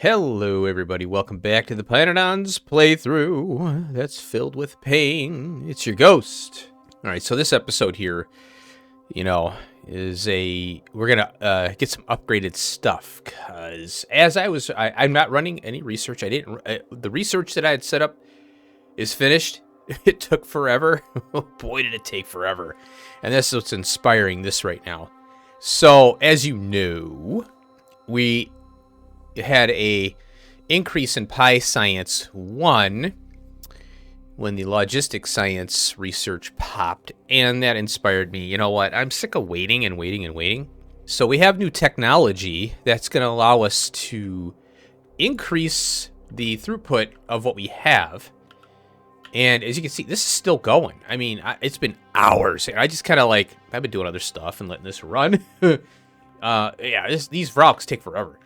Hello everybody, welcome back to the pYanodons playthrough that's filled with pain. It's your ghost. Alright, so this episode here, is we're gonna get some upgraded stuff, because as I'm not running any research. The research that I had set up is finished. It took forever. Boy, did it take forever. And that's what's inspiring this right now. So, as you know, we had a increase in Science 1 when the logistics science research popped, and that inspired me. You know what? I'm sick of waiting and waiting and waiting. So we have new technology that's going to allow us to increase the throughput of what we have. And as you can see, this is still going. I mean, it's been hours. I just kind of I've been doing other stuff and letting this run. Yeah, these rocks take forever.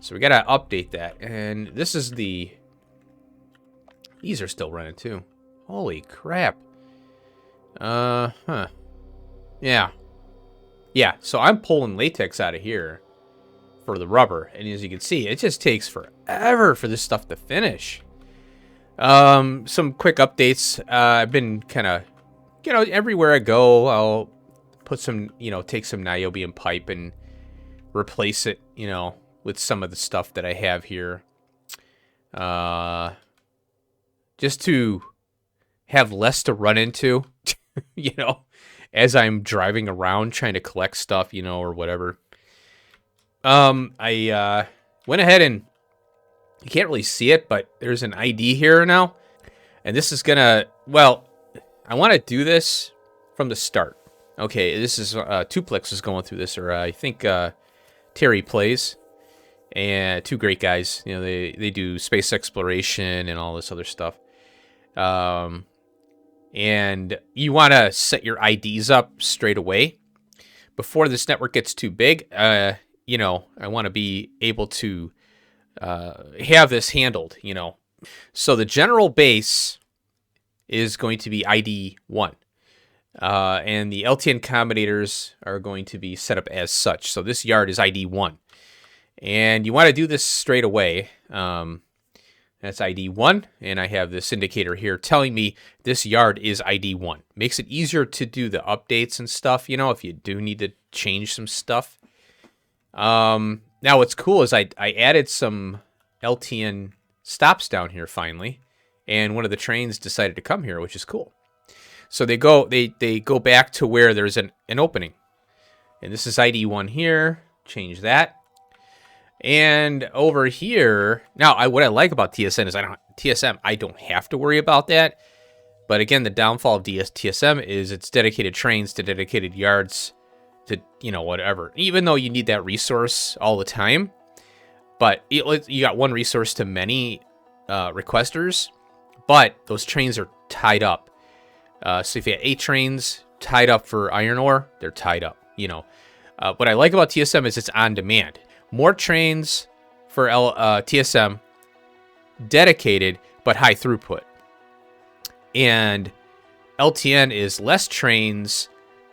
So we gotta update that, and this is these are still running too. Holy crap. Yeah. So I'm pulling latex out of here for the rubber, and as you can see, it just takes forever for this stuff to finish. Some quick updates. I've been kind of, everywhere I go, I'll put some, take some niobium pipe and replace it, with some of the stuff that I have here. Just to have less to run into, as I'm driving around trying to collect stuff, or whatever. I went ahead and, you can't really see it, but there's an ID here now. And this is gonna, I want to do this from the start. Okay, this is, Tuplex is going through this, or I think Terry plays. And two great guys, they do space exploration and all this other stuff. And you want to set your IDs up straight away before this network gets too big. I want to be able to have this handled, So the general base is going to be ID 1. And the LTN combinators are going to be set up as such. So this yard is ID 1. And you want to do this straight away. That's ID 1, and I have this indicator here telling me this yard is ID 1. Makes it easier to do the updates and stuff, if you do need to change some stuff. Now what's cool is I added some LTN stops down here finally, and one of the trains decided to come here, which is cool. So they go back to where there's an opening. And this is ID 1 here. Change that. And over here, now what I like about TSM is I don't have to worry about that. But again, the downfall of TSM is it's dedicated trains to dedicated yards to, whatever. Even though you need that resource all the time, but you got one resource to many requesters, but those trains are tied up. So if you have 8 trains tied up for iron ore, they're tied up, What I like about TSM is it's on demand. More trains for TSM, dedicated, but high throughput. And LTN is less trains,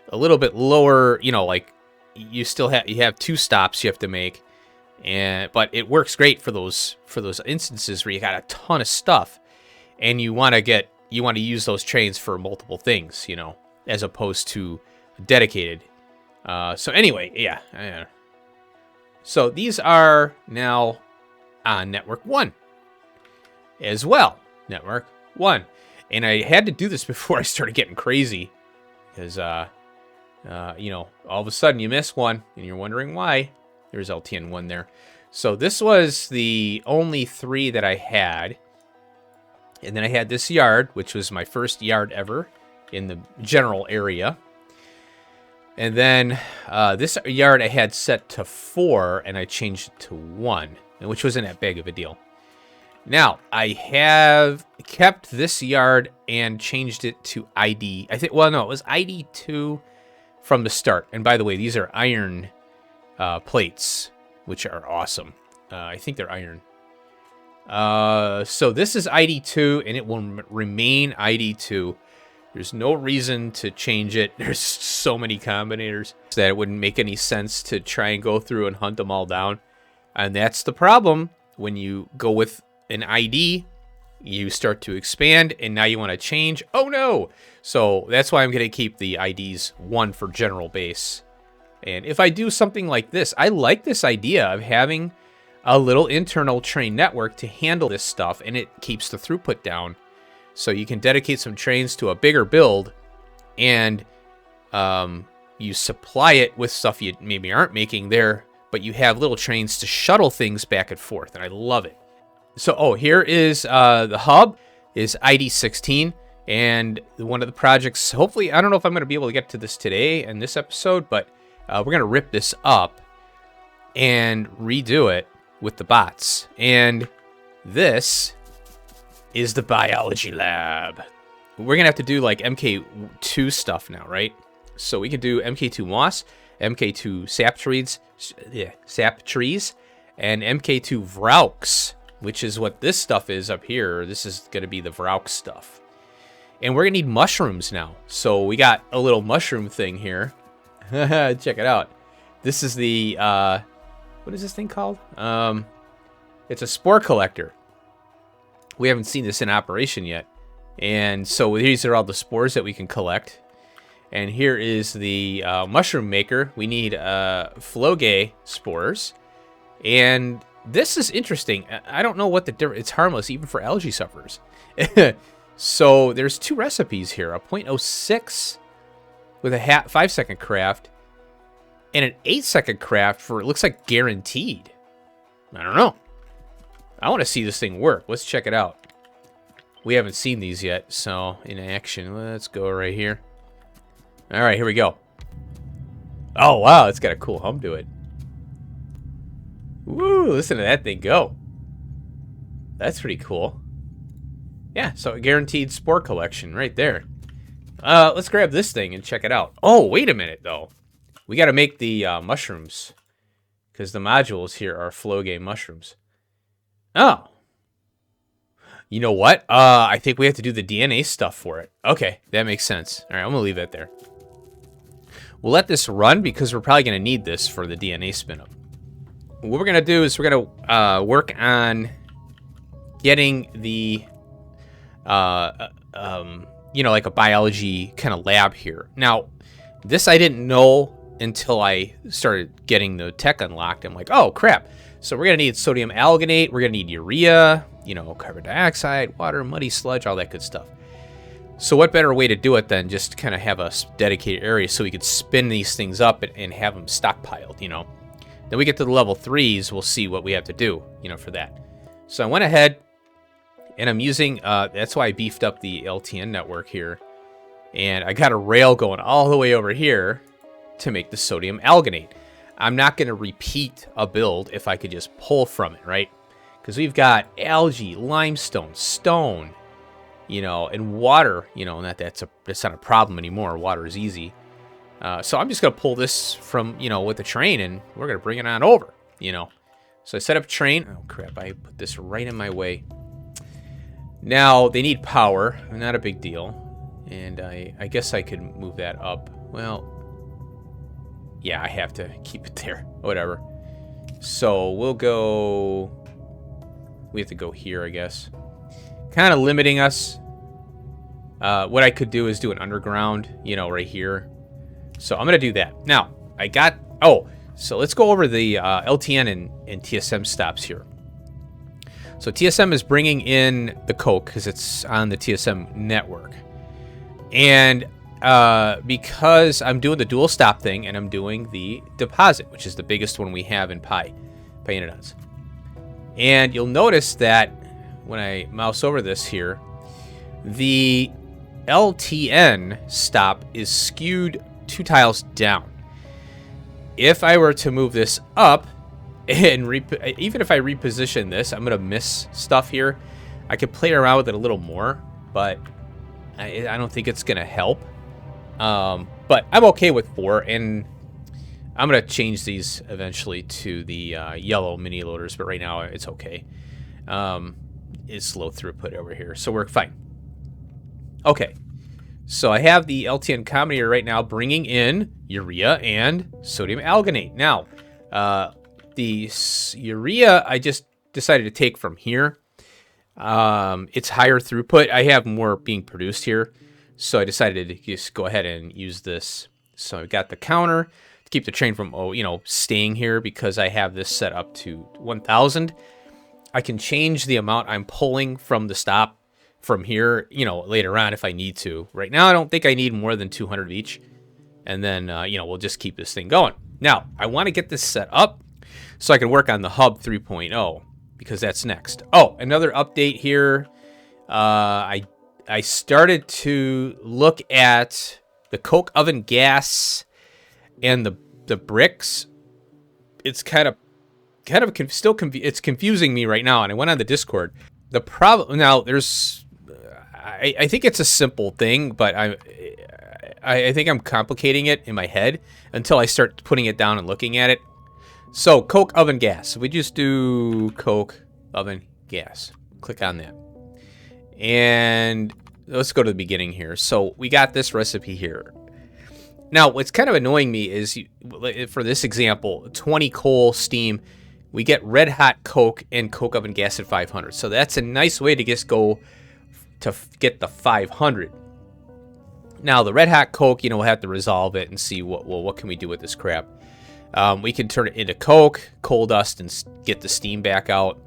a little bit lower, you still have 2 stops you have to make. But it works great for those instances where you got a ton of stuff and you want to use those trains for multiple things, as opposed to dedicated. So anyway, yeah. So these are now on Network 1 as well. Network 1. And I had to do this before I started getting crazy. Because, all of a sudden you miss one and you're wondering why. There's LTN 1 there. So this was the only 3 that I had. And then I had this yard, which was my first yard ever in the general area. And then this yard I had set to 4, and I changed it to 1, which wasn't that big of a deal. Now, I have kept this yard and changed it to ID. It was ID 2 from the start. And by the way, these are iron plates, which are awesome. I think they're iron. So this is ID 2, and it will remain ID 2. There's no reason to change it. There's so many combinators that it wouldn't make any sense to try and go through and hunt them all down. And that's the problem when you go with an ID, you start to expand, and now you want to change. Oh no! So that's why I'm going to keep the IDs 1 for general base. And if I do something like this, I like this idea of having a little internal train network to handle this stuff, and it keeps the throughput down. So you can dedicate some trains to a bigger build, and you supply it with stuff you maybe aren't making there, but you have little trains to shuttle things back and forth, and I love it. So, here is the hub, is ID 16, and one of the projects, hopefully, I don't know if I'm going to be able to get to this today in this episode, but we're going to rip this up and redo it with the bots. And this is the biology lab. We're going to have to do like MK2 stuff now, right? So we can do MK2 moss, MK2 sap trees, and MK2 vrauks, which is what this stuff is up here. This is going to be the vrauk stuff. And we're going to need mushrooms now. So we got a little mushroom thing here. Check it out. This is the, what is this thing called? It's a spore collector. We haven't seen this in operation yet. And so these are all the spores that we can collect. And here is the mushroom maker. We need floge spores. And this is interesting. I don't know what the difference. It's harmless even for algae sufferers. So there's 2 recipes here. A 0.06 with a 5-second craft. And an 8-second craft for, it looks like, guaranteed. I don't know. I want to see this thing work. Let's check it out. We haven't seen these yet, so in action. Let's go right here. All right, here we go. Oh, wow, it's got a cool hum to it. Woo, listen to that thing go. That's pretty cool. Yeah, so a guaranteed spore collection right there. Let's grab this thing and check it out. Oh, wait a minute, though. We got to make the mushrooms, because the modules here are floge mushrooms. Oh. You know what? I think we have to do the DNA stuff for it. Okay, that makes sense. All right, I'm going to leave that there. We'll let this run because we're probably going to need this for the DNA spin-up. What we're going to do is we're going to work on getting the, you know, like a biology kind of lab here. Now, this I didn't know until I started getting the tech unlocked. I'm like, oh, crap. So we're going to need sodium alginate. We're going to need urea, you know, carbon dioxide, water, muddy sludge, all that good stuff. So what better way to do it than just kind of have a dedicated area so we could spin these things up and have them stockpiled, you know. Then we get to the level 3s, we'll see what we have to do, you know, for that. So I went ahead and I'm using, that's why I beefed up the LTN network here. And I got a rail going all the way over here to make the sodium alginate. I'm not going to repeat a build if I could just pull from it, right? Because we've got algae, limestone, stone, you know, and water, you know, and that's not a problem anymore. Water is easy. So I'm just going to pull this from, you know, with the train, and we're going to bring it on over, you know. So I set up train. Oh, crap. I put this right in my way. Now, they need power. Not a big deal. And I guess I could move that up. Well, yeah, I have to keep it there. Whatever. So we'll go... We have to go here, I guess. Kind of limiting us. What I could do is do an underground, you know, right here. So I'm going to do that. Now, I got... Oh, so let's go over the LTN and TSM stops here. So TSM is bringing in the coke because it's on the TSM network. And because I'm doing the dual stop thing and I'm doing the deposit, which is the biggest one we have in pYanodons. And you'll notice that when I mouse over this here, the LTN stop is skewed 2 tiles down. If I were to move this up, and even if I reposition this, I'm going to miss stuff here. I could play around with it a little more, but I don't think it's going to help. But I'm okay with 4, and I'm going to change these eventually to the yellow mini loaders, but right now it's okay. It's low throughput over here, so we're fine. Okay, so I have the LTN combinator right now bringing in urea and sodium alginate. Now, the urea I just decided to take from here. It's higher throughput. I have more being produced here, so I decided to just go ahead and use this. So I've got the counter to keep the train from, staying here because I have this set up to 1,000. I can change the amount I'm pulling from the stop from here, later on if I need to. Right now, I don't think I need more than 200 of each. And then, we'll just keep this thing going. Now, I want to get this set up so I can work on the Hub 3.0 because that's next. Oh, another update here. I started to look at the coke oven gas and the bricks. It's it's confusing me right now, and I went on the Discord. The problem now, I think it's a simple thing, but I think I'm complicating it in my head until I start putting it down and looking at it. So, coke oven gas. We just do coke oven gas. Click on that. And let's go to the beginning here. So, we got this recipe here. Now, what's kind of annoying me is, for this example, 20 coal steam, we get red hot coke and coke oven gas at 500. So, that's a nice way to just go to get the 500. Now, the red hot coke, we'll have to resolve it and see what can we do with this crap. We can turn it into coke, coal dust, and get the steam back out.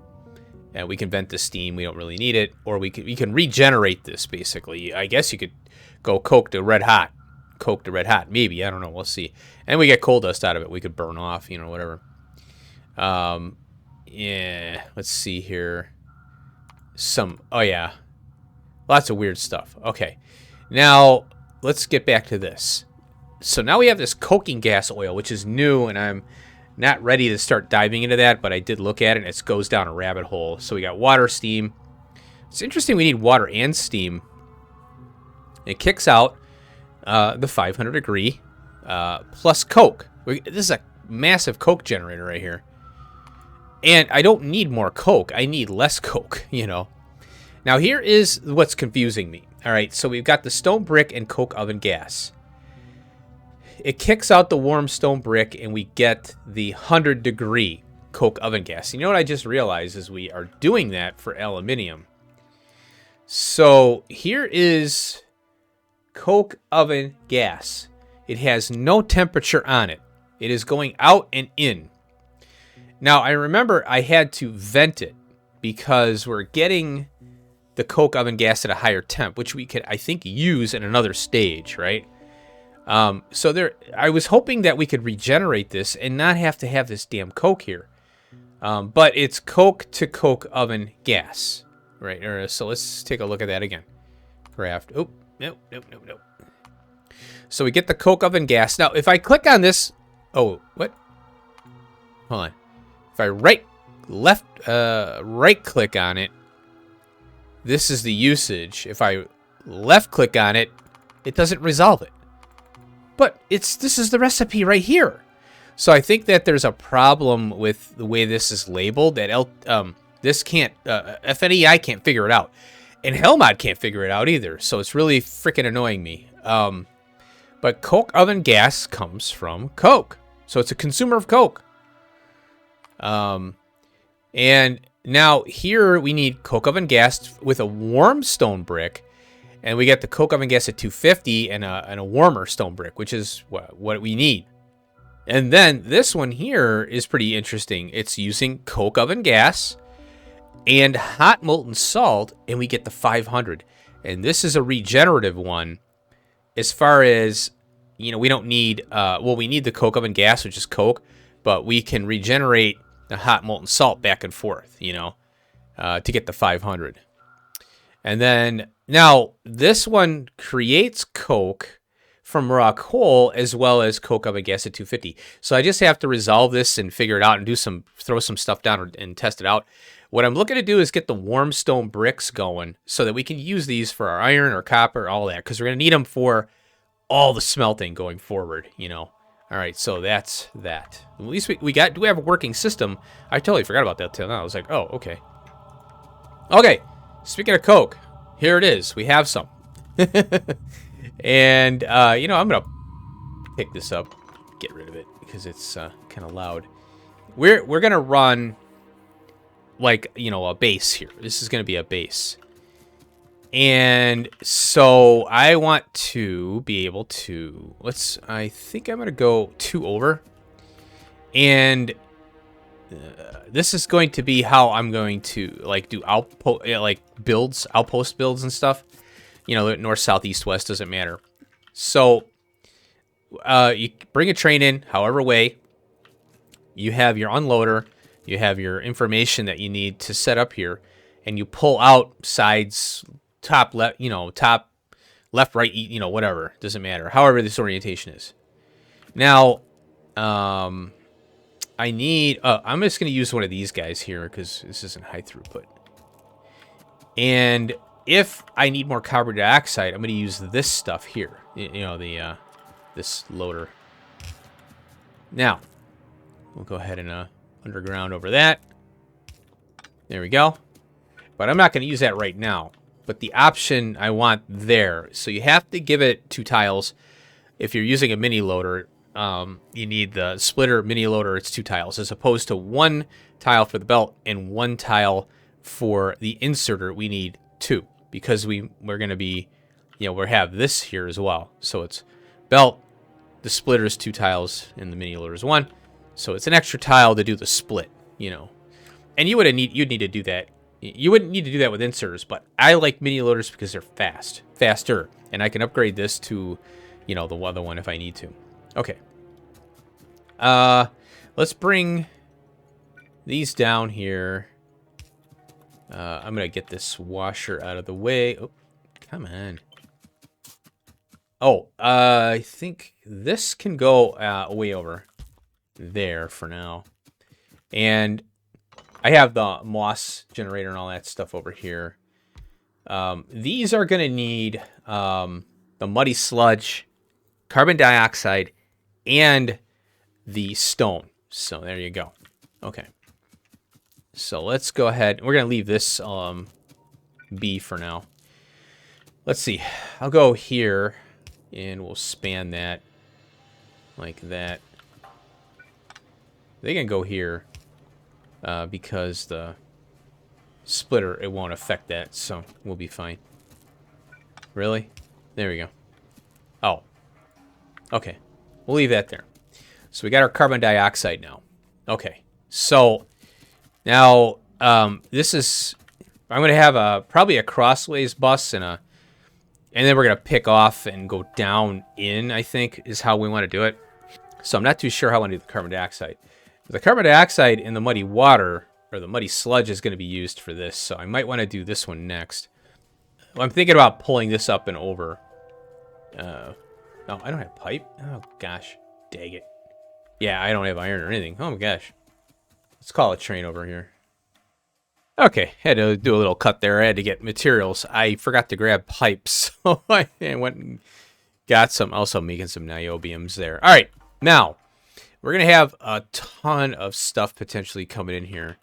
And we can vent the steam. We don't really need it. Or we can regenerate this, basically. I guess you could go coke to red hot. Coke to red hot. Maybe. I don't know. We'll see. And we get coal dust out of it. We could burn off, whatever. Yeah. Let's see here. Oh, yeah. Lots of weird stuff. Okay. Now, let's get back to this. So now we have this coking gas oil, which is new, and I'm not ready to start diving into that, but I did look at it, and it goes down a rabbit hole. So we got water, steam. It's interesting we need water and steam. It kicks out the 500 degree plus coke. This is a massive coke generator right here. And I don't need more coke. I need less coke, Now here is what's confusing me. All right, so we've got the stone brick and coke oven gas. It kicks out the warm stone brick, and we get the 100 degree coke oven gas. You know what I just realized is we are doing that for aluminium. So here is coke oven gas. It has no temperature on it. It is going out and in. Now, I remember I had to vent it because we're getting the coke oven gas at a higher temp, which we could, I think, use in another stage, right? I was hoping that we could regenerate this and not have to have this damn coke here. But it's coke to coke oven gas, right? So let's take a look at that again. Craft. Oh, nope. So we get the coke oven gas. Now, if I click on this, oh, what? Hold on. If I right click on it, this is the usage. If I left click on it, it doesn't resolve it. But this is the recipe right here. So I think that there's a problem with the way this is labeled. That this can't FNEI can't figure it out, and Hellmod can't figure it out either. So it's really freaking annoying me. But coke oven gas comes from coke, so it's a consumer of coke. And now here we need coke oven gas with a warm stone brick, and we get the coke oven gas at 250 and a warmer stone brick, which is what we need. And then this one here is pretty interesting. It's using coke oven gas and hot molten salt, and we get the 500. And this is a regenerative one. As far as, we don't need, we need the coke oven gas, which is coke, but we can regenerate the hot molten salt back and forth, to get the 500. And then, now, this one creates coke from raw coal as well as coke oven gas at 250. So I just have to resolve this and figure it out and throw some stuff down and test it out. What I'm looking to do is get the warm stone bricks going so that we can use these for our iron or copper, all that, because we're going to need them for all the smelting going forward, All right, so that's that. At least we do have a working system. I totally forgot about that till now. I was like, oh, okay. Okay, speaking of coke, here it is. We have some. And, I'm going to pick this up, get rid of it, because it's kind of loud. We're going to run like, you know, a base here. This is going to be a base. And so I want to be able to, I think I'm going to go 2 over. And this is going to be how I'm going to, like, do outpost builds and stuff. You know, north, south, east, west, doesn't matter. So you bring a train in, however way. You have your unloader. You have your information that you need to set up here. And you pull out sides, top, left, you know, top, left, right, you know, whatever. Doesn't matter. However this orientation is. Now, I need, I'm just going to use one of these guys here because this isn't high throughput. And if I need more carbon dioxide, I'm going to use this stuff here. You know, this loader. Now, we'll go ahead and underground over that. There we go. But I'm not going to use that right now. But the option I want there. So you have to give it 2 tiles. If you're using a mini loader, you need the splitter mini loader. It's 2 tiles as opposed to 1 tile for the belt and 1 tile for the inserter. We need 2 because we're going to be, you know, we have this here as well. So it's belt, the splitter is 2 tiles, and the mini loader is 1. So it's an extra tile to do the split, you know. And you'd need to do that. You wouldn't need to do that with inserters, but I like mini loaders because they're faster, and I can upgrade this to, you know, the other one if I need to. Okay. Let's bring these down here. I'm gonna get this washer out of the way. Oh, come on. Oh, I think this can go way over there for now. And I have the moss generator and all that stuff over here. These are gonna need the muddy sludge, carbon dioxide, and the stone. So there you go. Okay. So let's go ahead. We're going to leave this B for now. Let's see. I'll go here and we'll span that like that. They can go here because the splitter, it won't affect that. So we'll be fine. Really? There we go. Oh. Okay. We'll leave that there. So we got our carbon dioxide now. Okay. So now this is, I'm going to have probably a crossways bus and then we're going to pick off and go down in, I think, is how we want to do it. So I'm not too sure how I want to do the carbon dioxide. The carbon dioxide in the muddy water, or the muddy sludge, is going to be used for this. So I might want to do this one next. Well, I'm thinking about pulling this up and over. No, I don't have pipe. Oh, gosh. Dang it. Yeah, I don't have iron or anything. Oh, my gosh. Let's call a train over here. Okay, had to do a little cut there. I had to get materials. I forgot to grab pipes, so I went and got some. Also making some niobiums there. All right, now we're going to have a ton of stuff potentially coming in here.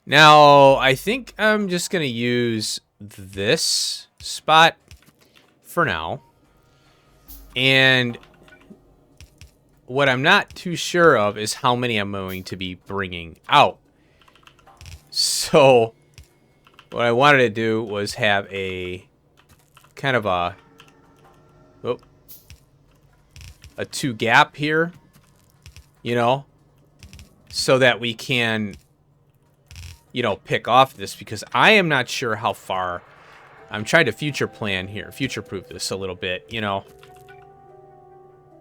Now, I think I'm just going to use this spot for now. And what I'm not too sure of is how many I'm going to be bringing out. So what I wanted to do was have a kind of a 2 gap here, you know, so that we can, you know, pick off this, because I am not sure how far. I'm trying to future plan here, future proof this a little bit, you know,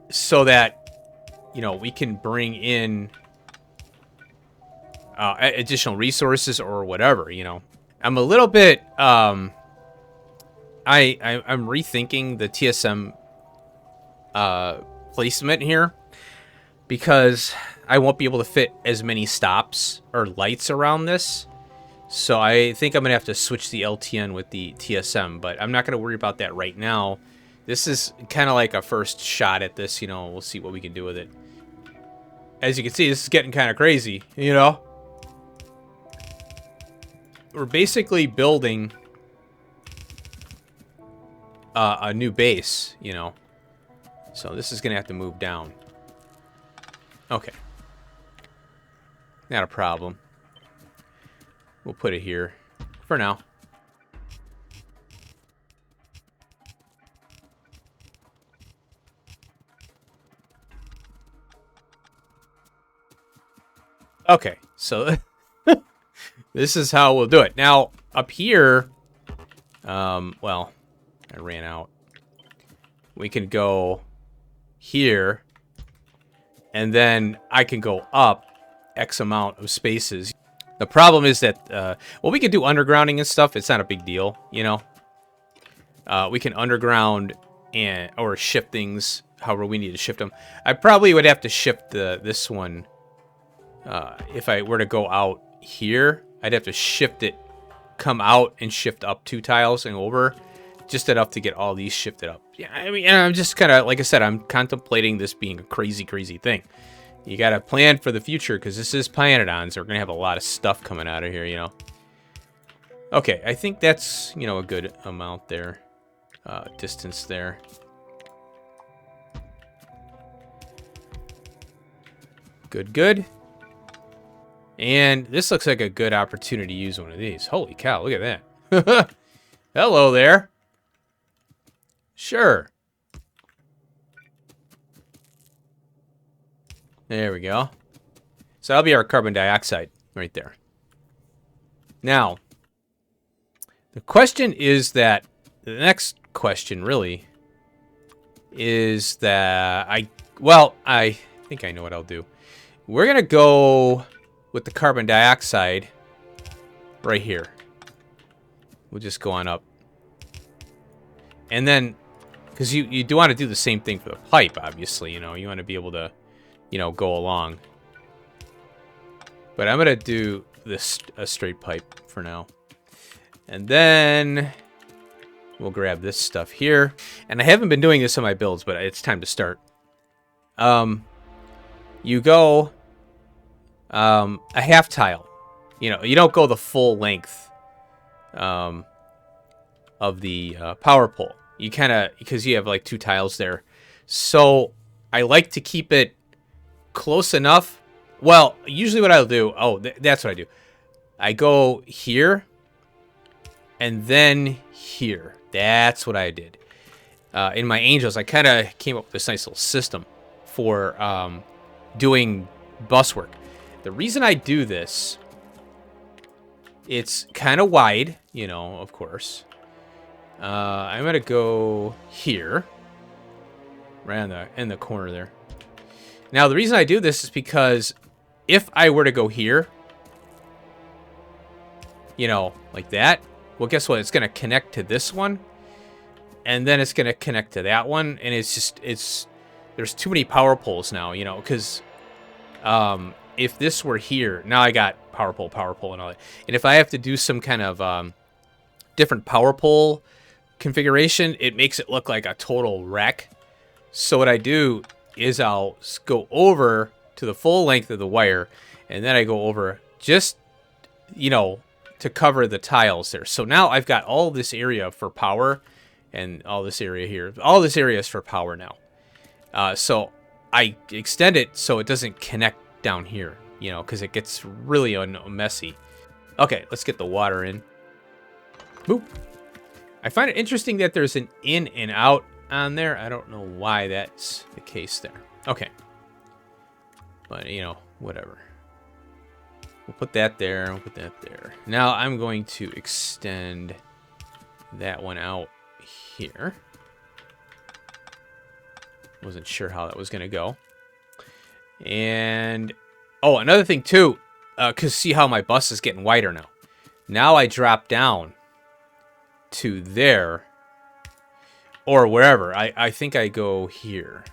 so that, you know, we can bring in additional resources or whatever, you know. I'm a little bit, I'm rethinking the TSM placement here, because I won't be able to fit as many stops or lights around this. So I think I'm going to have to switch the LTN with the TSM, but I'm not going to worry about that right now. This is kind of like a first shot at this, you know. We'll see what we can do with it. As you can see, this is getting kind of crazy, you know. We're basically building a new base, you know. So this is going to have to move down. Okay. Not a problem. We'll put it here for now. Okay, so this is how we'll do it. Now, up here, well, I ran out. We can go here, and then I can go up X amount of spaces. The problem is that, well, we can do undergrounding and stuff. It's not a big deal, you know. We can underground or shift things however we need to shift them. I probably would have to shift this one. If I were to go out here, I'd have to shift it, come out and shift up 2 tiles and over, just enough to get all these shifted up. Yeah, I mean, I'm just kind of, like I said, I'm contemplating this being a crazy, crazy thing. You got to plan for the future, because this is pYanodons. We're going to have a lot of stuff coming out of here, you know. Okay, I think that's, you know, a good amount there. Distance there. Good, good. And this looks like a good opportunity to use one of these. Holy cow, look at that. Hello there. Sure. There we go. So that'll be our carbon dioxide right there. Now, the question is that, the next question really is that I think I know what I'll do. We're going to go with the carbon dioxide right here. We'll just go on up. And then, because you do want to do the same thing for the pipe, obviously, you know. You want to be able to, you know, go along. But I'm going to do this a straight pipe for now. And then we'll grab this stuff here. And I haven't been doing this on my builds, but it's time to start. You go a half tile. You know, you don't go the full length of the power pole. You kind of, because you have like 2 tiles there. So I like to keep it close enough. Well, usually what I'll do, that's what I do. I go here and then here. That's what I did. In my angels, I kind of came up with this nice little system for doing bus work. The reason I do this, it's kind of wide, you know, of course. I'm going to go here, right in the corner there. Now, the reason I do this is because if I were to go here, you know, like that, well, guess what? It's going to connect to this one, and then it's going to connect to that one, and it's just, there's too many power poles now, you know, because if this were here, now I got power pole, and all that. And if I have to do some kind of different power pole configuration, it makes it look like a total wreck. So what I do is I'll go over to the full length of the wire, and then I go over just, you know, to cover the tiles there. So now I've got all this area for power, and all this area here. All this area is for power now. So I extend it so it doesn't connect down here, you know, because it gets really messy. Okay, let's get the water in. Boop. I find it interesting that there's an in and out on there. I don't know why that's the case there. Okay. But, you know, whatever. We'll put that there. We'll put that there. Now I'm going to extend that one out here. Wasn't sure how that was going to go. And, oh, another thing too, because see how my bus is getting wider now. Now I drop down to there, or wherever. I think I go here.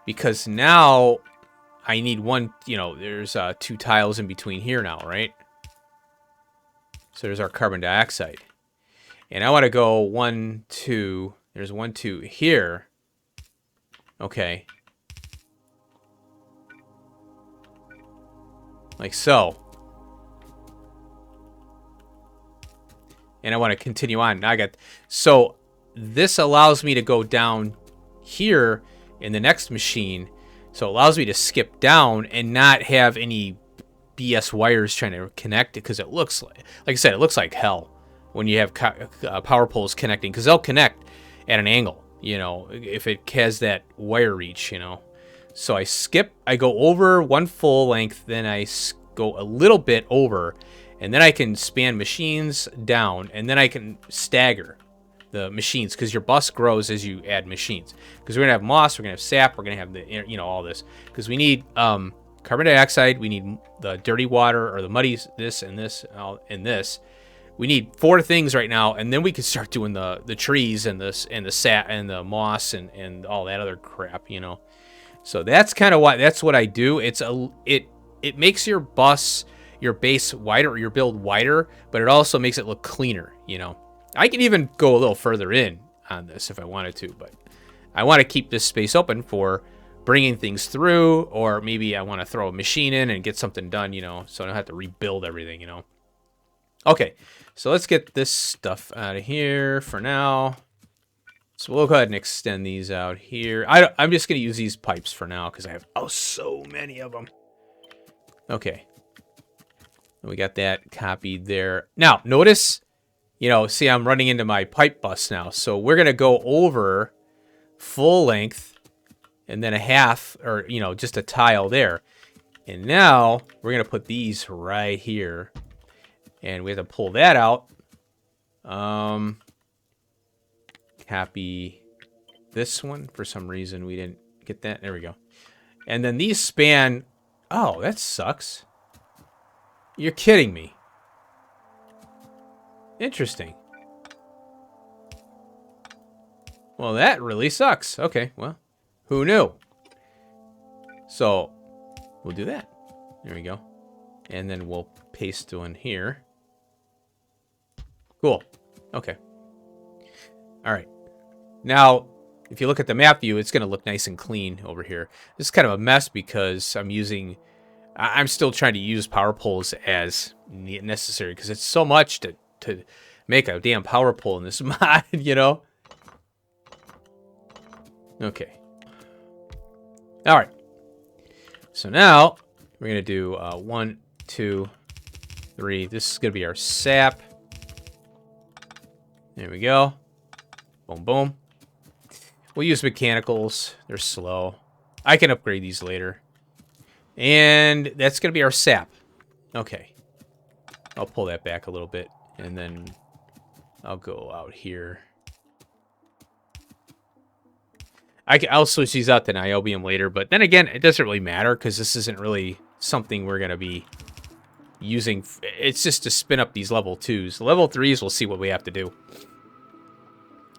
Because now I need one, you know, there's 2 tiles in between here now, right? So there's our carbon dioxide. And I want to go 1, 2, there's 1, 2 here. Okay. Like so. And I want to continue on. Now I got, so this allows me to go down here in the next machine. So it allows me to skip down and not have any BS wires trying to connect it because it looks like I said, it looks like hell when you have power poles connecting, because they'll connect at an angle, you know, if it has that wire reach, you know. So I go over one full length, then I go a little bit over, and then I can span machines down, and then I can stagger the machines, because your bus grows as you add machines. Because we're gonna have moss, we're gonna have sap, we're gonna have the, you know, all this. Because we need carbon dioxide, we need the dirty water or the muddy this and this and this. We need 4 things right now, and then we can start doing the trees and this and the sap and the moss and all that other crap, you know. So that's kind of that's what I do. It makes your base wider, or your build wider, but it also makes it look cleaner, you know. I can even go a little further in on this if I wanted to, but I want to keep this space open for bringing things through, or maybe I want to throw a machine in and get something done, you know, so I don't have to rebuild everything, you know. Okay, so let's get this stuff out of here for now. So we'll go ahead and extend these out here. I'm just going to use these pipes for now because I have so many of them. Okay. We got that copied there. Now, notice, you know, see, I'm running into my pipe bus now. So we're going to go over full length and then a half, or, you know, just a tile there. And now we're going to put these right here. And we have to pull that out. Copy this one. For some reason, we didn't get that. There we go. And then these span... Oh, that sucks. You're kidding me. Interesting. Well, that really sucks. Okay, well, who knew? So, we'll do that. There we go. And then we'll paste one here. Cool. Okay. All right. Now, if you look at the map view, it's going to look nice and clean over here. This is kind of a mess because I'm still trying to use power poles as necessary, because it's so much to make a damn power pole in this mod, you know? Okay. All right. So now we're going to do 1, 2, 3. This is going to be our sap. There we go. Boom, boom. We'll use mechanicals. They're slow. I can upgrade these later. And that's going to be our sap. Okay. I'll pull that back a little bit. And then I'll go out here. I'll switch these out to niobium later. But then again, it doesn't really matter, because this isn't really something we're going to be using. It's just to spin up these level 2s. Level 3s, we'll see what we have to do.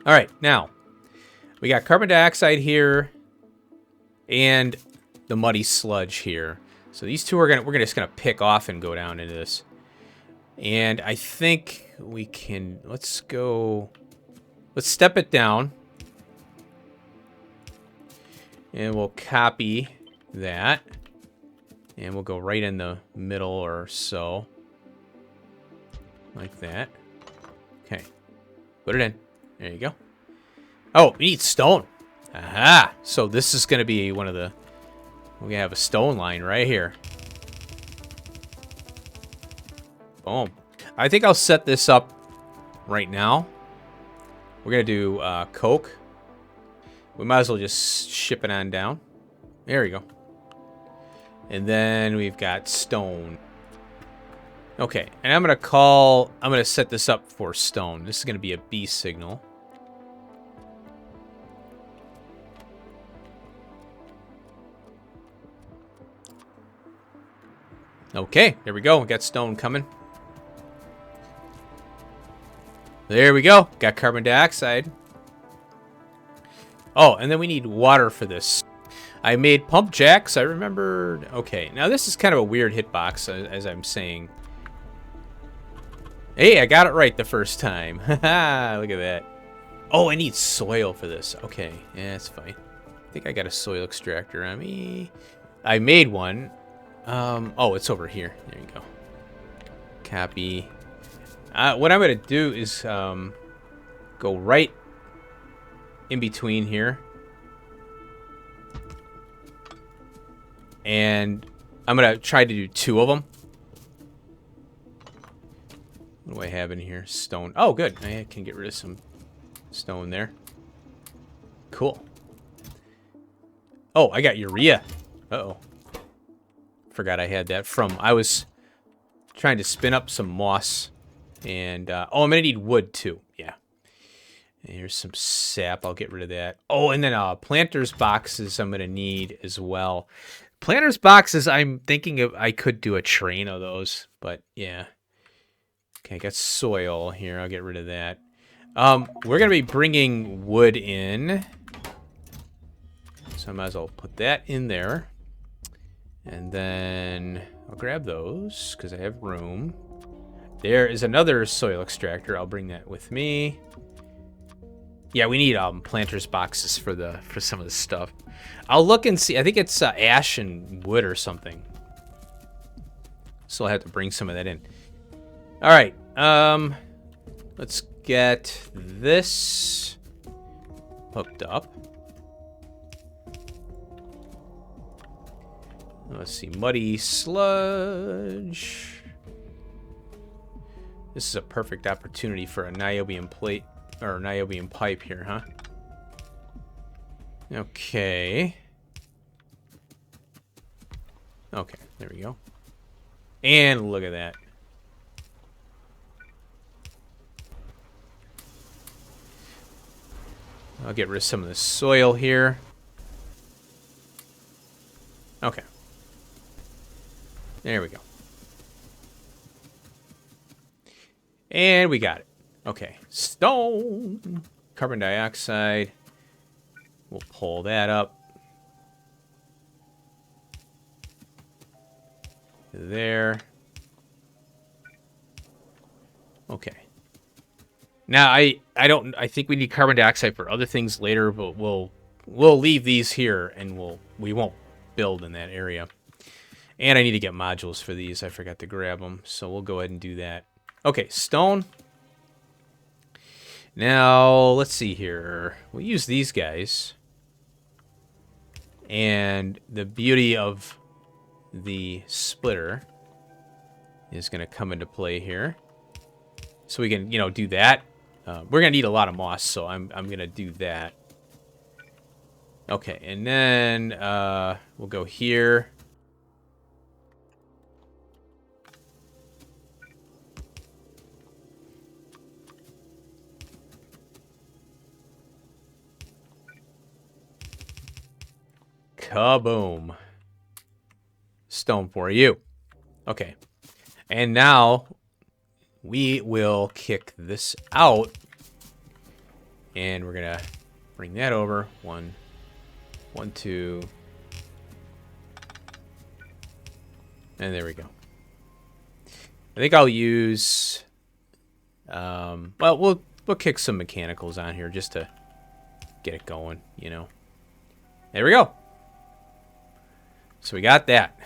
All right, now we got carbon dioxide here and the muddy sludge here. So these two we're just gonna pick off and go down into this. And I think we can, let's step it down. And we'll copy that. And we'll go right in the middle or so. Like that. Okay. Put it in. There you go. Oh, we need stone. Aha! So this is going to be one of the... We're going to have a stone line right here. Boom. I think I'll set this up right now. We're going to do coke. We might as well just ship it on down. There we go. And then we've got stone. Okay, and I'm going to set this up for stone. This is going to be a B signal. Okay, there we go. We got stone coming. There we go. Got carbon dioxide. Oh, and then we need water for this. I made pump jacks. I remembered. Okay, now this is kind of a weird hitbox, as I'm saying. Hey, I got it right the first time. Haha, look at that. Oh, I need soil for this. Okay, yeah, that's fine. I think I got a soil extractor on me. I made one. Oh, it's over here. There you go. Copy. What I'm going to do is go right in between here. And I'm going to try to do 2 of them. What do I have in here? Stone. Oh, good. I can get rid of some stone there. Cool. Oh, I got urea. Uh-oh. Forgot I had that from... I was trying to spin up some moss. And, oh, I'm going to need wood, too. Yeah. And here's some sap. I'll get rid of that. Oh, and then planter's boxes I'm going to need as well. Planter's boxes, I'm thinking of... I could do a train of those. But, yeah. Okay, I got soil here. I'll get rid of that. We're going to be bringing wood in. So I might as well put that in there. And then I'll grab those because I have room. There is another soil extractor. I'll bring that with me. Yeah, we need planter's boxes for some of this stuff. I'll look and see. I think it's ash and wood or something. So I'll have to bring some of that in. All right. Let's get this hooked up. Let's see, muddy sludge. This is a perfect opportunity for a niobium plate or niobium pipe here, huh? Okay. Okay, there we go. And look at that. I'll get rid of some of the soil here. Okay. There we go. And we got it. Okay. Stone. Carbon dioxide. We'll pull that up. There. Okay. Now I think we need carbon dioxide for other things later, but we'll leave these here and we won't build in that area. And I need to get modules for these. I forgot to grab them, so we'll go ahead and do that. Okay, stone. Now, let's see here. We'll use these guys. And the beauty of the splitter is going to come into play here. So we can, do that. We're going to need a lot of moss, so I'm going to do that. Okay, and then we'll go here. Kaboom. Stone for you. Okay. And now we will kick this out. And we're going to bring that over. 1, 2. And there we go. I think I'll use... well, we'll kick some mechanicals on here just to get it going, There we go. So we got that.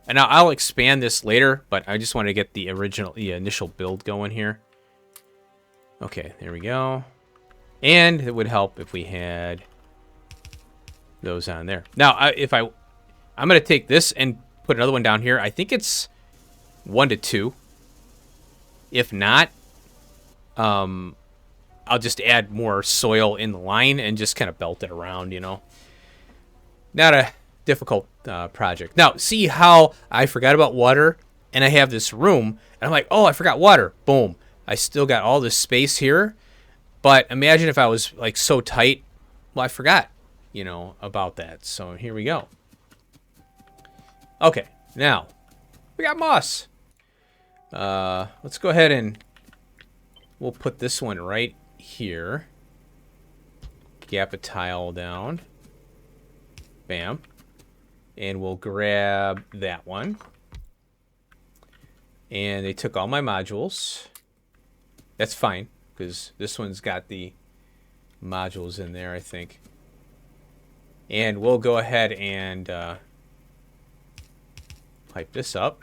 And now I'll expand this later, but I just want to get the initial build going here. Okay, there we go. And it would help if we had those on there. Now, I'm going to take this and put another one down here. I think it's 1 to 2. If not, I'll just add more soil in the line and just kind of belt it around, Not a difficult project. Now, see how I forgot about water, and I have this room, and I'm like, oh, I forgot water. Boom. I still got all this space here, but imagine if I was like so tight. Well, I forgot, about that. So here we go. Okay, now we got moss. Let's go ahead and we'll put this one right here. Gap a tile down. Bam. And we'll grab that one. And they took all my modules. That's fine, because this one's got the modules in there, I think. And we'll go ahead and pipe this up.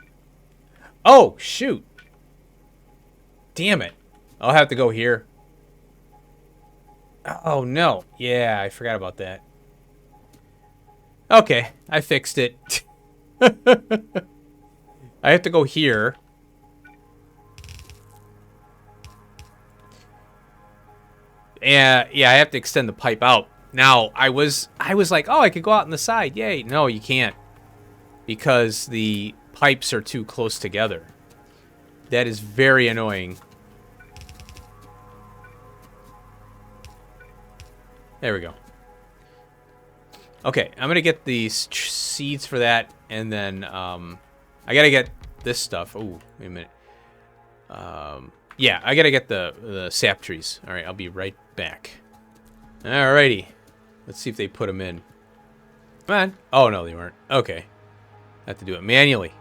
Oh, shoot. Damn it. I'll have to go here. Oh, no. Yeah, I forgot about that. Okay, I fixed it. I have to go here. And yeah, I have to extend the pipe out. Now, I was like, oh, I could go out on the side. Yay. No, you can't. Because the pipes are too close together. That is very annoying. There we go. Okay, I'm gonna get these seeds for that, and then I gotta get this stuff. Oh, wait a minute. Yeah, I gotta get the sap trees. All right, I'll be right back. Alrighty, let's see if they put them in. Come on. Oh no, they weren't. Okay, I have to do it manually.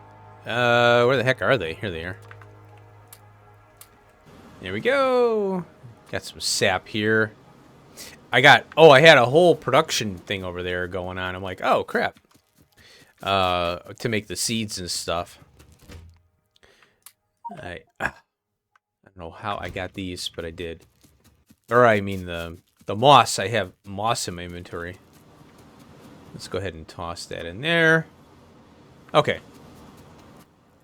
Where the heck are they? Here they are. There we go. Got some sap here. I had a whole production thing over there going on. I'm like, oh, crap. To make the seeds and stuff. I don't know how I got these, but I did. Or, I mean, the moss. I have moss in my inventory. Let's go ahead and toss that in there. Okay.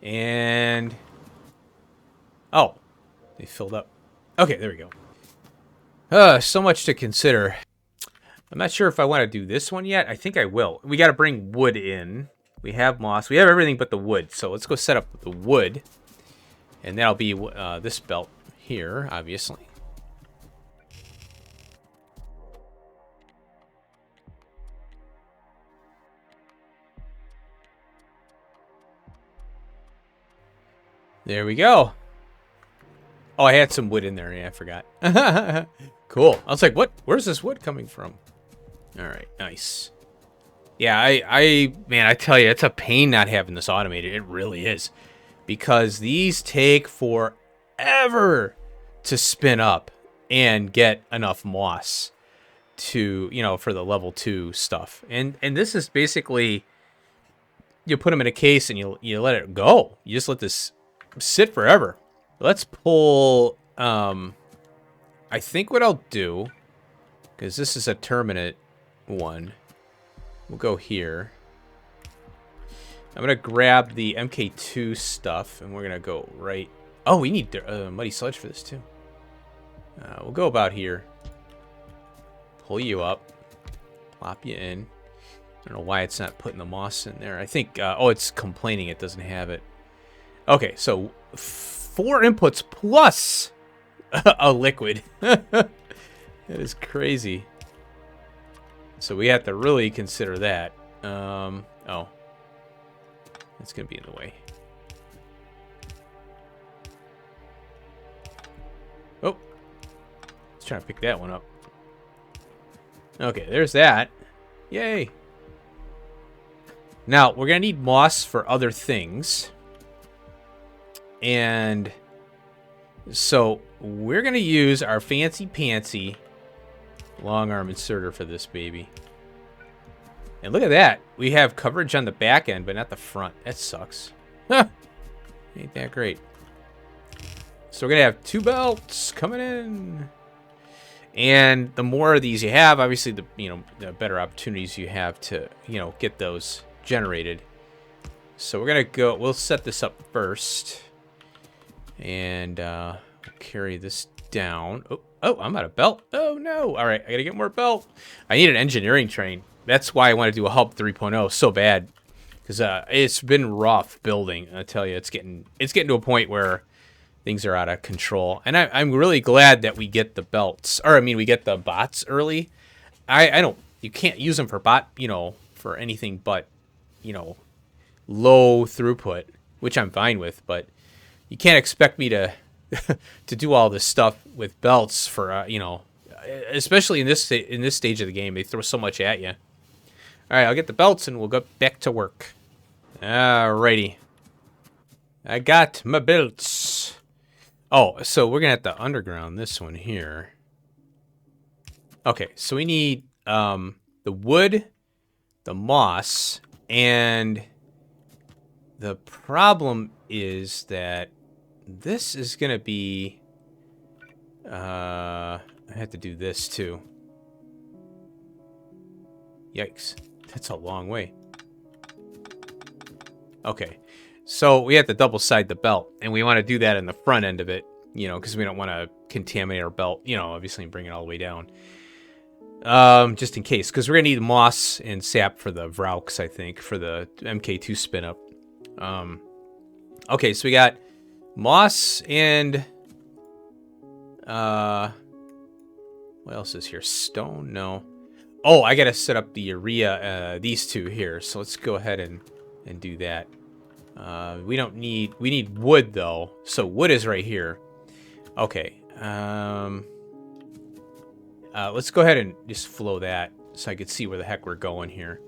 And... oh. They filled up. Okay, there we go. So much to consider. I'm not sure if I want to do this one yet. I think I will. We got to bring wood in. We have moss. We have everything but the wood. So let's go set up the wood. And that'll be this belt here, obviously. There we go. Oh, I had some wood in there. Yeah, I forgot. Cool. I was like, what? Where's this wood coming from? All right, nice. Yeah, man, I tell you, it's a pain not having this automated. It really is. Because these take forever to spin up and get enough moss to, you know, for the level 2 stuff. And this is basically, you put them in a case and you let it go. You just let this sit forever. Let's pull, I think what I'll do, because this is a terminate one, we'll go here. I'm going to grab the MK2 stuff, and we're going to go right... oh, we need muddy sludge for this, too. We'll go about here. Pull you up. Plop you in. I don't know why it's not putting the moss in there. I think... oh, it's complaining it doesn't have it. Okay, so 4 inputs plus a liquid. That is crazy. So we have to really consider that. Oh. That's going to be in the way. Oh. Let's try to pick that one up. Okay, there's that. Yay. Now, we're going to need moss for other things. And so we're going to use our fancy-pantsy long arm inserter for this baby. And look at that. We have coverage on the back end, but not the front. That sucks. Huh. Ain't that great. So we're going to have 2 belts coming in. And the more of these you have, obviously, the better opportunities you have to, get those generated. So we're going to go, we'll set this up first. And we'll carry this down. Oh, I'm out of belt. Oh, no. All right, I got to get more belt. I need an engineering train. That's why I want to do a Hub 3.0 so bad. Because it's been rough building. I tell you, it's getting to a point where things are out of control. And I'm really glad that we get the belts. Or, I mean, we get the bots early. You can't use them for for anything but, low throughput. Which I'm fine with, but you can't expect me to to do all this stuff with belts for especially in this stage of the game. They throw so much at you. All right, I'll get the belts and we'll go back to work. Alrighty, I got my belts. Oh, so we're gonna have to underground this one here. Okay, so we need the wood, the moss, and the problem is that this is going to be... I have to do this too. Yikes. That's a long way. Okay. So we have to double side the belt, and we want to do that in the front end of it. you know, because we don't want to contaminate our belt, you know, obviously, and bring it all the way down. Just in case, because we're going to need moss and sap for the Vraux, I think, for the MK2 spin up. Okay, so we got moss and what else is here? Stone? No. Oh, I gotta set up the urea, these two here. So let's go ahead and do that. We need wood though. So wood is right here. Okay. Let's go ahead and just flow that so I could see where the heck we're going here.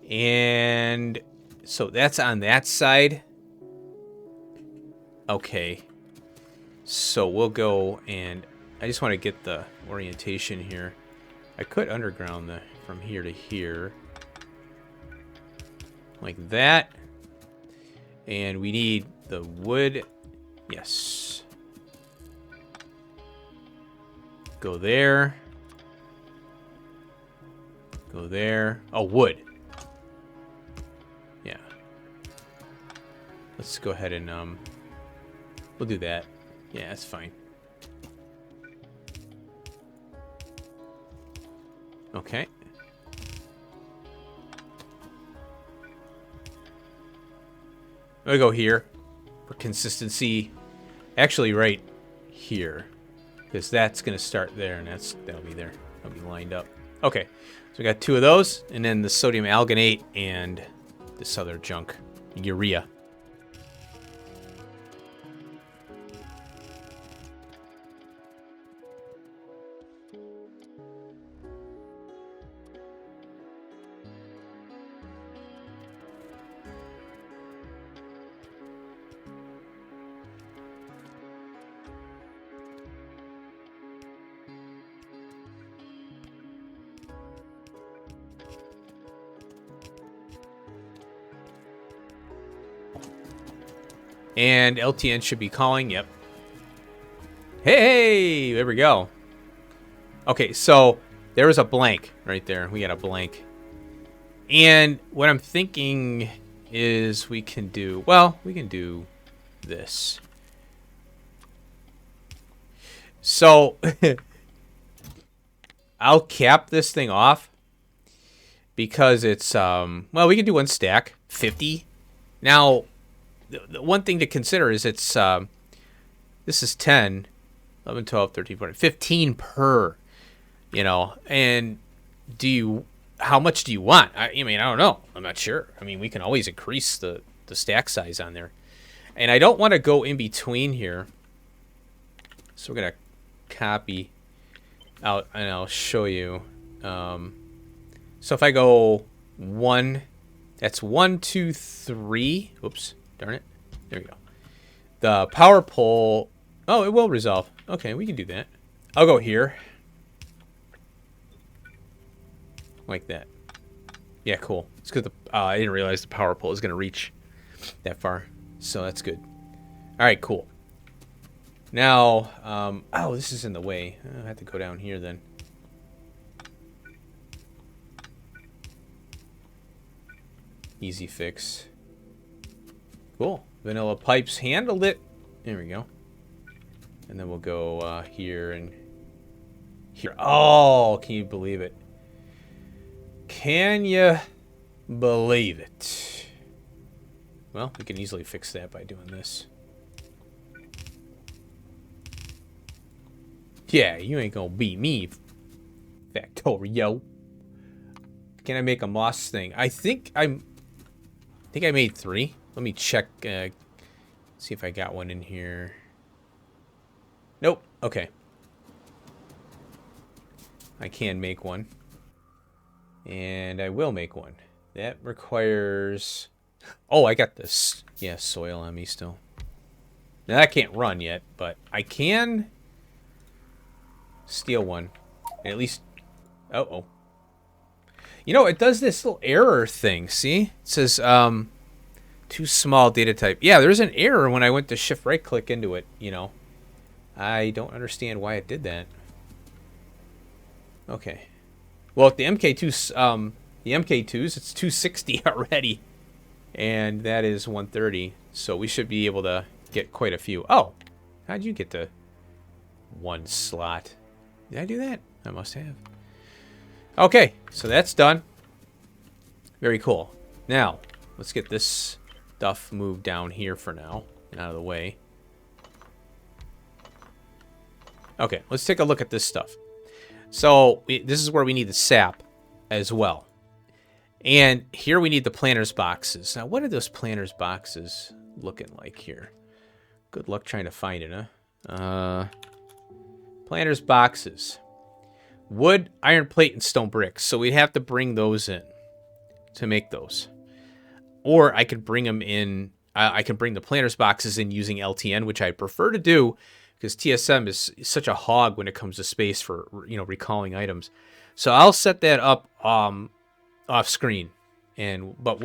And so that's on that side. Okay. So we'll go, and I just want to get the orientation here. I could underground from here to here. Like that. And we need the wood. Yes. Go there. Go there. Oh, wood. Yeah. Let's go ahead and, we'll do that. Yeah, that's fine. Okay. I'm gonna go here for consistency. Actually, right here, because that's gonna start there, and that'll be there. That'll be lined up. Okay, so we got 2 of those, and then the sodium alginate and this other junk, urea. And LTN should be calling. Yep. Hey, there we go. Okay, so there was a blank right there. We got a blank. And what I'm thinking is we can do, well, we can do this. So I'll cap this thing off because it's, well, we can do 1 stack, 50. Now, the one thing to consider is it's, this is 10, 11, 12, 13, 14, 15 per, you know, and how much do you want? I mean, I don't know. I'm not sure. I mean, we can always increase the stack size on there. And I don't want to go in between here. So we're going to copy out and I'll show you. So if I go 1, that's 1, 2, 3. Oops. Darn it. There we go. The power pole. Oh, it will resolve. Okay, we can do that. I'll go here. Like that. Yeah, cool. It's because I didn't realize the power pole is going to reach that far. So that's good. All right, cool. Now, oh, this is in the way. I have to go down here then. Easy fix. Cool. Vanilla pipes handled it. There we go. And then we'll go here and here. Oh, can you believe it? Can you believe it? Well, we can easily fix that by doing this. Yeah, you ain't gonna beat me, Factorio. Can I make a moss thing? I think I made 3. Let me check, see if I got one in here. Nope. Okay. I can make one. And I will make one. That requires... Oh, I got this. Yeah, soil on me still. Now, that can't run yet, but I can steal one. And at least... Uh-oh. You know, it does this little error thing, see? It says, too small data type. Yeah, there's an error when I went to shift right click into it, you know. I don't understand why it did that. Okay. Well, the MK2s, it's 260 already. And that is 130. So we should be able to get quite a few. Oh, How'd you get to 1 slot? Did I do that? I must have. Okay, so that's done. Very cool. Now, let's get this stuff moved down here for now and out of the way. Okay, let's take a look at this stuff. So, this is where we need the sap as well. And here we need the planters boxes. Now, what are those planters boxes looking like here? Good luck trying to find it, huh? Planters boxes. Wood, iron plate, and stone bricks. So we'd have to bring those in to make those. Or I could bring them in. I can bring the planters boxes in using LTN, which I prefer to do because TSM is such a hog when it comes to space for, you know, recalling items. So I'll set that up off screen, but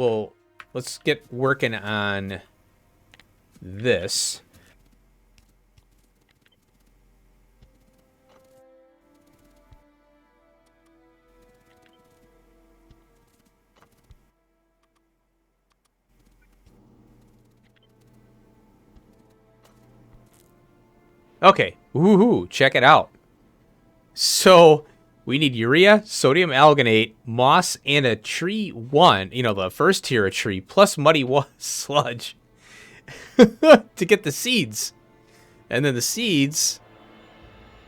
let's get working on this. Okay, woohoo, check it out. So we need urea, sodium alginate, moss, and a tree 1, you know, the first tier of tree, plus muddy sludge to get the seeds. And then the seeds,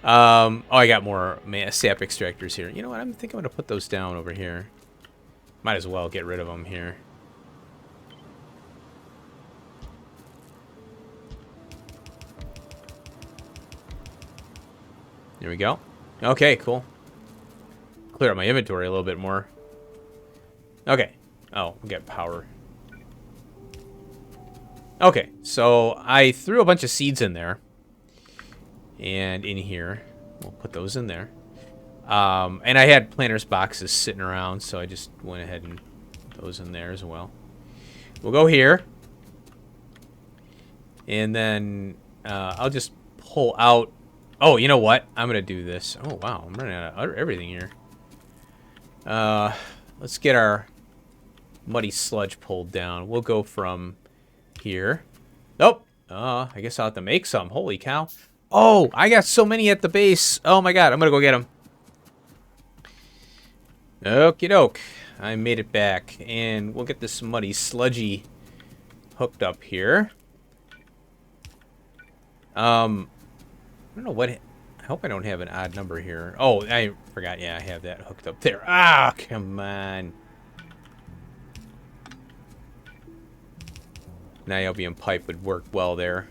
oh, I got more sap extractors here. You know what, I think I'm going to put those down over here. Might as well get rid of them here. There we go. Okay, cool. Clear up my inventory a little bit more. Okay. Oh, we got power. Okay, so I threw a bunch of seeds in there. And in here. We'll put those in there. And I had planters boxes sitting around, so I just went ahead and put those in there as well. We'll go here. And then I'll just pull out. Oh, you know what? I'm going to do this. Oh, wow. I'm running out of everything here. Let's get our muddy sludge pulled down. We'll go from here. Nope. I guess I'll have to make some. Holy cow. Oh, I got so many at the base. Oh, my God. I'm going to go get them. Okie doke. I made it back. And we'll get this muddy sludgy hooked up here. I don't know what. I hope I don't have an odd number here. Oh, I forgot. Yeah, I have that hooked up there. Ah, come on. Niobium pipe would work well there.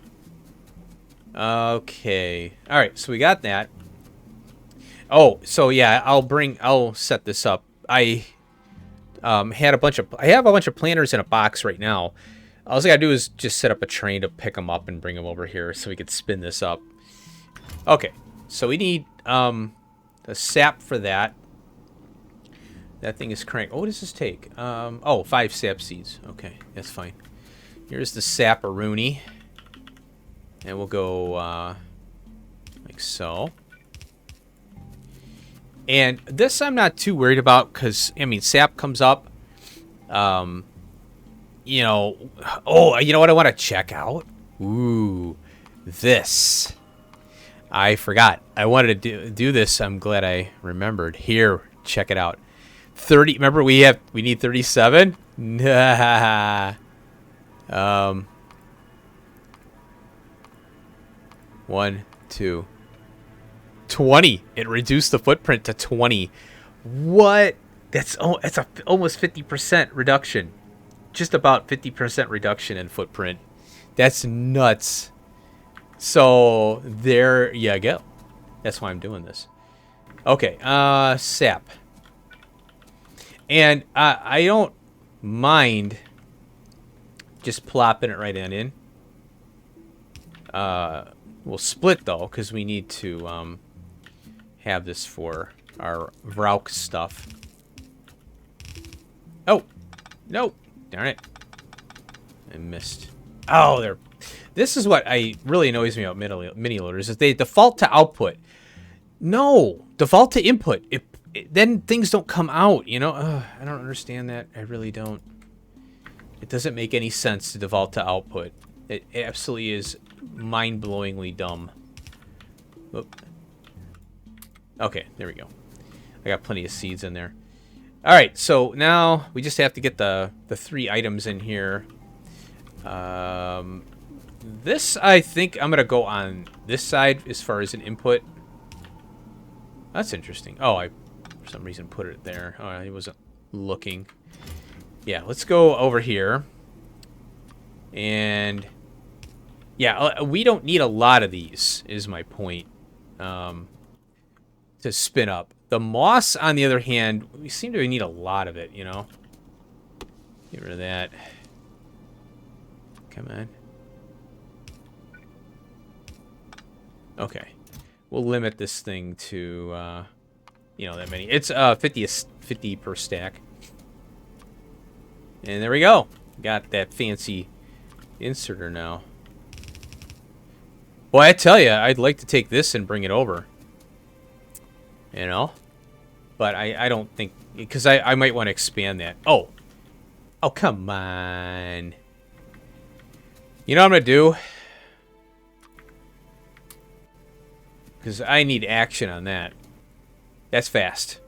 Okay. All right. So we got that. Oh, so yeah, I'll set this up. I have a bunch of planters in a box right now. All I gotta do is just set up a train to pick them up and bring them over here so we could spin this up. Okay, so we need the sap for that. That thing is cranked. Oh, what does this take? Oh, 5 sap seeds. Okay, that's fine. Here's the saparoonie. And we'll go like so. And this I'm not too worried about because, I mean, sap comes up. You know, oh, you know what I want to check out? Ooh, this. I forgot. I wanted to do this. I'm glad I remembered. Here, check it out. 30. Remember, we need 37. Nah. 1, 2, 20. It reduced the footprint to 20. What? That's almost 50% reduction. Just about 50% reduction in footprint. That's nuts. So there you go. That's why I'm doing this. Okay, sap. And I don't mind just plopping it right in. We'll split though, because we need to have this for our Vrauk stuff. Oh, no, darn it! I missed. Oh, there. This is what really annoys me about mini loaders is they default to output. No, default to input. Then things don't come out. You know, I don't understand that. I really don't. It doesn't make any sense to default to output. It absolutely is mind-blowingly dumb. Oop. Okay, there we go. I got plenty of seeds in there. All right, so now we just have to get the 3 items in here. This, I think I'm going to go on this side as far as an input. That's interesting. Oh, I, for some reason, put it there. Oh, I wasn't looking. Yeah, let's go over here. And, yeah, we don't need a lot of these, is my point, to spin up. The moss, on the other hand, we seem to need a lot of it, you know? Get rid of that. Come on. Okay. We'll limit this thing to, you know, that many. It's 50 per stack. And there we go. Got that fancy inserter now. Well, I tell you, I'd like to take this and bring it over. You know? But I don't think... Because I might want to expand that. Oh. Oh, come on. You know what I'm going to do? Because I need action on that. That's fast.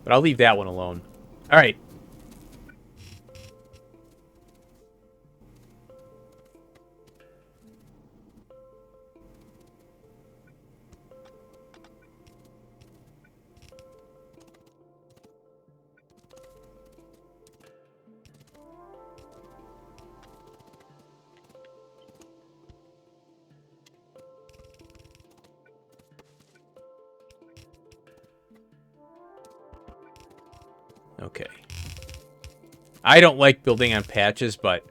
But I'll leave that one alone. Alright. Okay. I don't like building on patches, but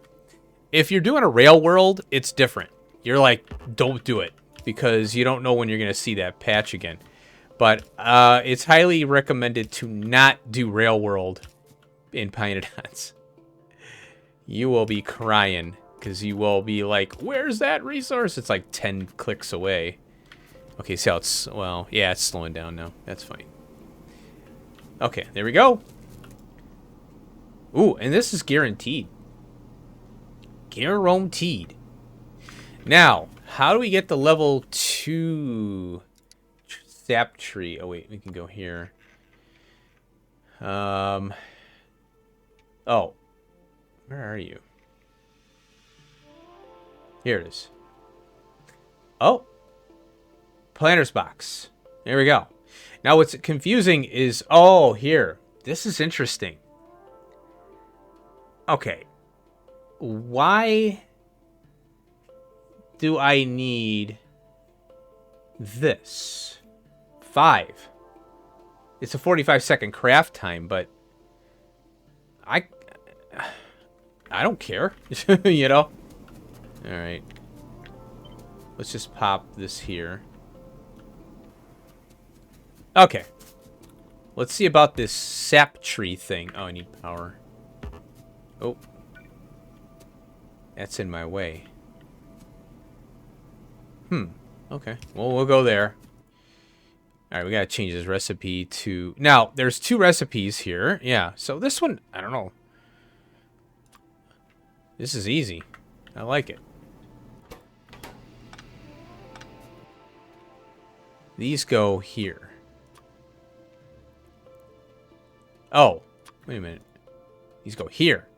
if you're doing a rail world, it's different. You're like, don't do it, because you don't know when you're going to see that patch again. But it's highly recommended to not do rail world in pYanodons. You will be crying, because you will be like, where's that resource? It's like 10 clicks away. Okay, see how it's, well, yeah, it's slowing down now. That's fine. Okay, there we go. Ooh, and this is guaranteed. Guaranteed. Now, how do we get the level 2 sap tree? Oh, wait, we can go here. Oh. Where are you? Here it is. Oh. Planter's box. There we go. Now, what's confusing is... Oh, here. This is interesting. Okay. Why do I need this? 5. It's a 45-second craft time, but I don't care. You know? Alright. Let's just pop this here. Okay. Let's see about this sap tree thing. Oh, I need power. Oh. That's in my way. Okay. Well, we'll go there. Alright, we gotta change this recipe to... Now, there's 2 recipes here. Yeah, so this one, I don't know. This is easy. I like it. These go here. Oh, wait a minute. These go here.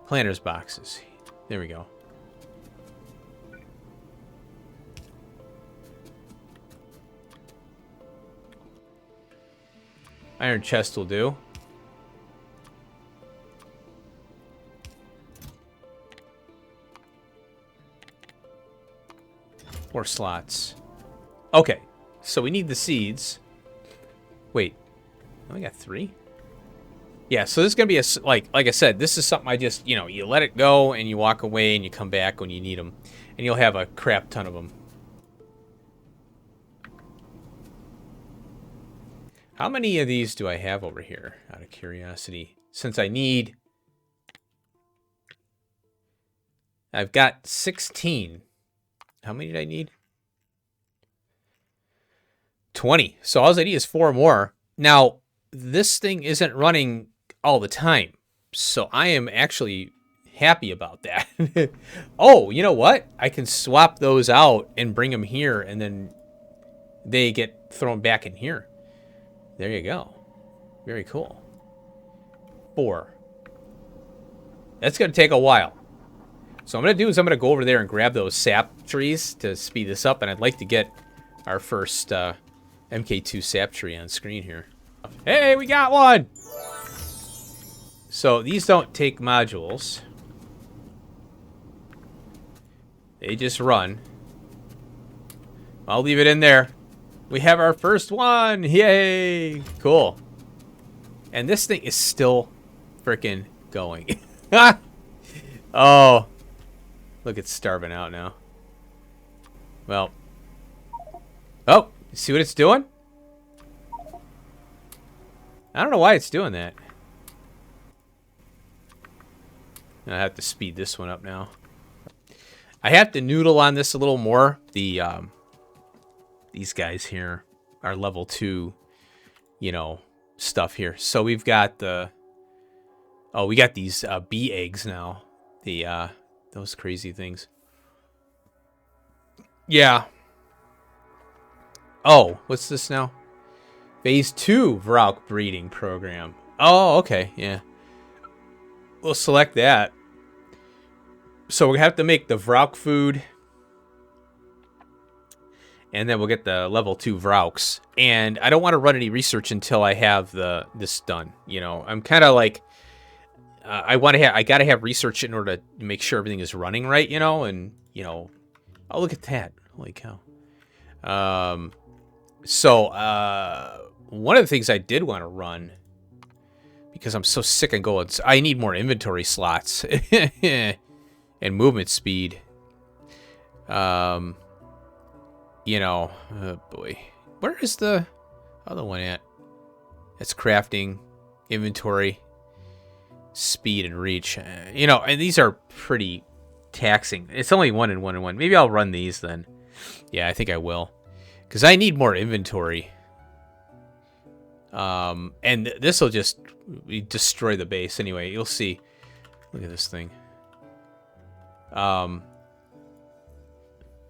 Planter's boxes. There we go. Iron chest will do. More slots. Okay, so we need the seeds. Wait, I only got 3? Yeah, so this is going to be a, like I said, this is something I just, you know, you let it go and you walk away and you come back when you need them. And you'll have a crap ton of them. How many of these do I have over here, out of curiosity? Since I need... I've got 16. How many did I need? 20. So all I need is 4 more. Now, this thing isn't running all the time. So I am actually happy about that. Oh, you know what? I can swap those out and bring them here, and then they get thrown back in here. There you go. Very cool. 4. That's going to take a while. So what I'm going to do is I'm going to go over there and grab those sap trees to speed this up, and I'd like to get our first MK2 sap tree on screen here. Hey, we got one! So these don't take modules. They just run. I'll leave it in there. We have our first one! Yay! Cool. And this thing is still freaking going. Oh. Look, it's starving out now. Well. Oh, you see what it's doing? I don't know why it's doing that. I have to speed this one up now. I have to noodle on this a little more. These guys here are level 2, you know, stuff here. So we've got the... Oh, we got these bee eggs now. Those crazy things. Yeah. Oh, what's this now? Phase 2 Vrauk breeding program. Oh, okay, yeah. We'll select that. So we have to make the Vrauk food. And then we'll get the level 2 Vrauks. And I don't want to run any research until I have this done. You know, I'm kind of like... I gotta have research in order to make sure everything is running right, you know, and, you know, oh, look at that. Holy cow. One of the things I did want to run, because I'm so sick of going, I need more inventory slots and movement speed. You know, oh boy. Where is the other one at? It's crafting, inventory, speed, and reach. You know, and these are pretty taxing. It's only 1 and 1 and 1. Maybe I'll run these then. Yeah, I think I will. Because I need more inventory. And this will just destroy the base. Anyway, you'll see. Look at this thing.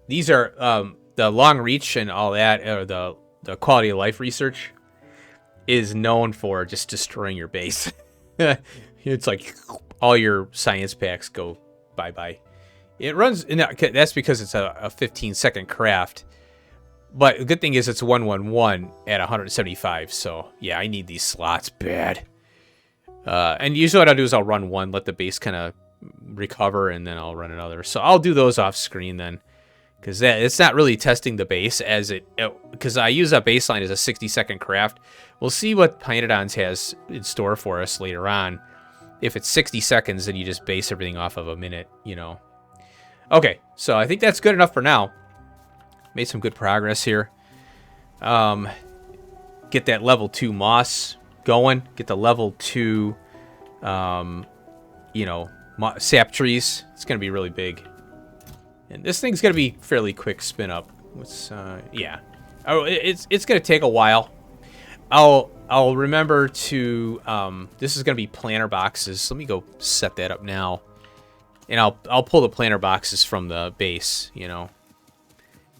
These are the long reach and all that, or the quality of life research is known for just destroying your base. It's like all your science packs go bye-bye. It runs, and that's because it's a 15-second craft. But the good thing is it's 111 at 175. So yeah, I need these slots bad. And usually what I'll do is I'll run one, let the base kind of recover, and then I'll run another. So I'll do those off screen then, because it's not really testing the base as because I use that baseline as a 60-second craft. We'll see what pYanodons has in store for us later on. If it's 60 seconds, then you just base everything off of a minute, you know. Okay, so I think that's good enough for now. Made some good progress here. Get that level 2 moss going. Get the level 2, you know, sap trees. It's going to be really big. And this thing's going to be fairly quick spin up. Yeah. Oh, it's going to take a while. I'll remember to, this is going to be planter boxes. Let me go set that up now. And I'll pull the planter boxes from the base, you know.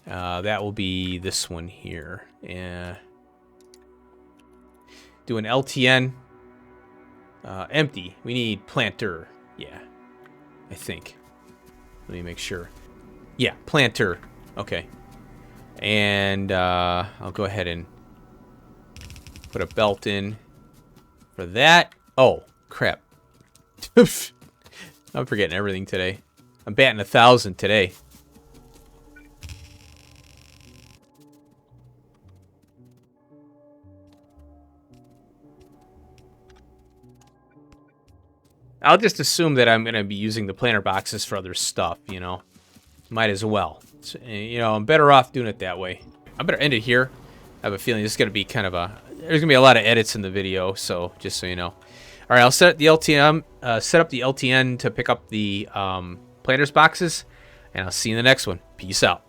That will be this one here. Do an LTN. Empty. We need planter. Yeah. I think. Let me make sure. Yeah, planter. Okay. And I'll go ahead and put a belt in for that. Oh, crap. I'm forgetting everything today. I'm batting 1,000 today. I'll just assume that I'm going to be using the planter boxes for other stuff, you know. Might as well. So, you know, I'm better off doing it that way. I better end it here. I have a feeling this is going to be kind of a... There's going to be a lot of edits in the video, so just so you know. All right, I'll set the LTN, set up the LTN to pick up the planters boxes, and I'll see you in the next one. Peace out.